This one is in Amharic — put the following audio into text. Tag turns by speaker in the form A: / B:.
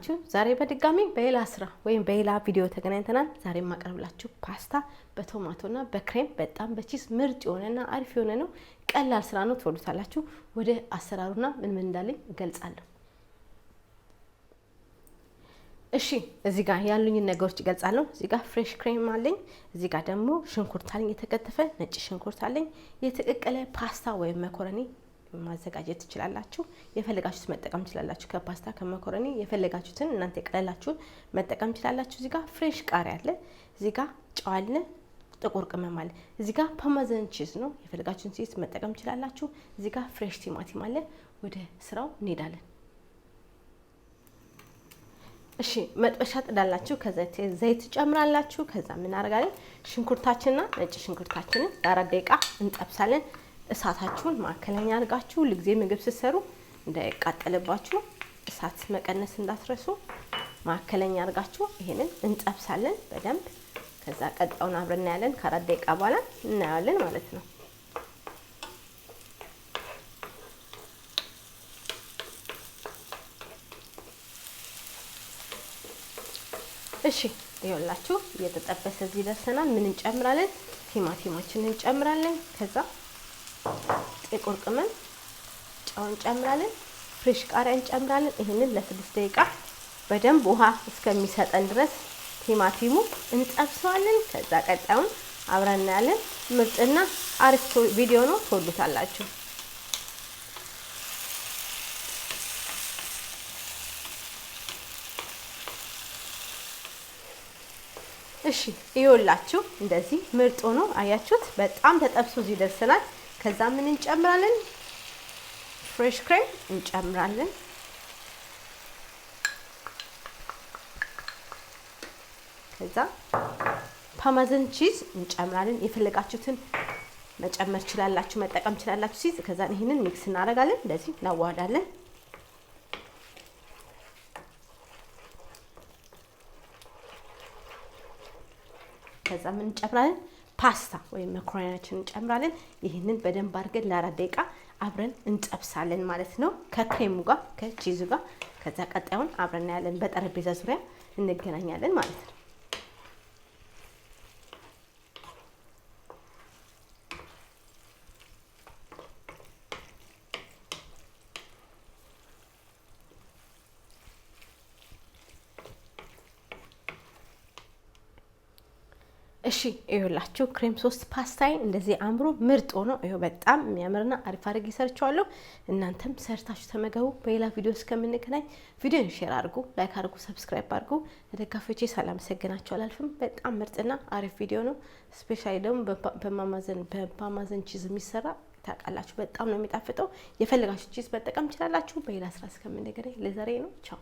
A: ናችሁ? ዛሬ በድጋሚ በሌላ ስራ ወይም በሌላ ቪዲዮ ተገናኝተናል። ዛሬ ማቀርብላችሁ ፓስታ በቶማቶና በክሬም በጣም በቺዝ ምርጥ የሆነና አሪፍ የሆነ ነው። ቀላል ስራ ነው፣ ትወዱታላችሁ። ወደ አሰራሩና ምን እንዳለኝ እገልጻለሁ። እሺ እዚህ ጋር ያሉኝ ነገሮች እገልጻለሁ። እዚህ ጋር ፍሬሽ ክሬም አለኝ። እዚህ ጋር ደግሞ ሽንኩርት አለኝ፣ የተከተፈ ነጭ ሽንኩርት አለኝ። የተቀቀለ ፓስታ ወይም መኮረኒ ማዘጋጀት ትችላላችሁ። የፈለጋችሁት መጠቀም ትችላላችሁ። ከፓስታ ከመኮረኒ የፈለጋችሁትን እናንተ የቀለላችሁን መጠቀም ትችላላችሁ። እዚህ ጋር ፍሬሽ ቃሪያ አለ። እዚህ ጋር ጨው አለ፣ ጥቁር ቅመም አለ። እዚህ ጋር ፓርሜዛን ቺዝ ነው፣ የፈለጋችሁትን ቺዝ መጠቀም ትችላላችሁ። እዚህ ጋር ፍሬሽ ቲማቲም አለ። ወደ ስራው እንሄዳለን። እሺ መጥበሻ ጥዳላችሁ። ከዛ ዘይት ጨምራላችሁ። ከዛ ምን አደርጋለን? ሽንኩርታችንና ነጭ ሽንኩርታችንን ለ4 ደቂቃ እንጠብሳለን። እሳታችሁን ማከለኛ አድርጋችሁ ለጊዜ ምግብ ስትሰሩ እንዳይቃጠልባችሁ እሳት መቀነስ እንዳትረሱ። ማከለኛ አድርጋችሁ ይሄንን እንጠብሳለን በደንብ። ከዛ ቀጣውን አብረን እናያለን። ከ4 ደቂቃ በኋላ እናያለን ማለት ነው። እሺ ይኸውላችሁ እየተጠበሰ እዚህ ደርሰናል። ምን እንጨምራለን? ቲማቲማችንን እንጨምራለን። ከዛ ጥቁር ቅመም፣ ጨው እንጨምራለን። ፍሬሽ ቃሪያ እንጨምራለን። ይሄንን ለ6 ደቂቃ በደንብ ውሃ እስከሚሰጠን ድረስ ቲማቲሙ እንጠብሰዋለን። ከዛ ቀጣዩን አብረን እናያለን። ምርጥና አሪፍ ቪዲዮ ነው፣ ትወዱታላችሁ። እሺ ይኸውላችሁ እንደዚህ ምርጥ ሆኖ አያችሁት? በጣም ተጠብሶ እዚህ ደርሰናል። ከዛ ምን እንጨምራለን? ፍሬሽ ክሬም እንጨምራለን። ከዛ ፓርሜዛን ቺዝ እንጨምራለን። የፈለጋችሁትን መጨመር ትችላላችሁ፣ መጠቀም ትችላላችሁ ቺዝ። ከዛ ይሄንን ሚክስ እናደርጋለን፣ እንደዚህ እናዋሃዳለን። ከዛ ምን እንጨምራለን? ፓስታ ወይም መኮረኒያችንን እንጨምራለን። ይሄንን በደንብ አድርገን ለ4 ደቂቃ አብረን እንጠብሳለን ማለት ነው፣ ከክሬሙ ጋር ከቺዙ ጋር። ከዛ ቀጣዩን አብረን እናያለን። በጠረጴዛ ዙሪያ እንገናኛለን ማለት ነው። እሺ ይኸውላችሁ ክሬም ሶስት ፓስታዬ እንደዚህ አምሮ ምርጥ ሆኖ ይኸው በጣም የሚያምርና አሪፍ አድርጌ ሰርቻለሁ። እናንተም ሰርታችሁ ተመገቡ። በሌላ ቪዲዮ እስከምንገናኝ ቪዲዮን ሼር አድርጉ፣ ላይክ አድርጉ፣ ሰብስክራይብ አድርጉ። ለደጋፊዎቼ ሳላመሰግናችሁ አላልፍም። በጣም ምርጥና አሪፍ ቪዲዮ ነው። ስፔሻሊ ደግሞ በፓርሜዛን ቺዝ የሚሰራ ታውቃላችሁ፣ በጣም ነው የሚጣፍጠው። የፈለጋችሁ ቺዝ መጠቀም ትችላላችሁ። በሌላ ስራ እስከምንገናኝ ለዛሬ ነው። ቻው።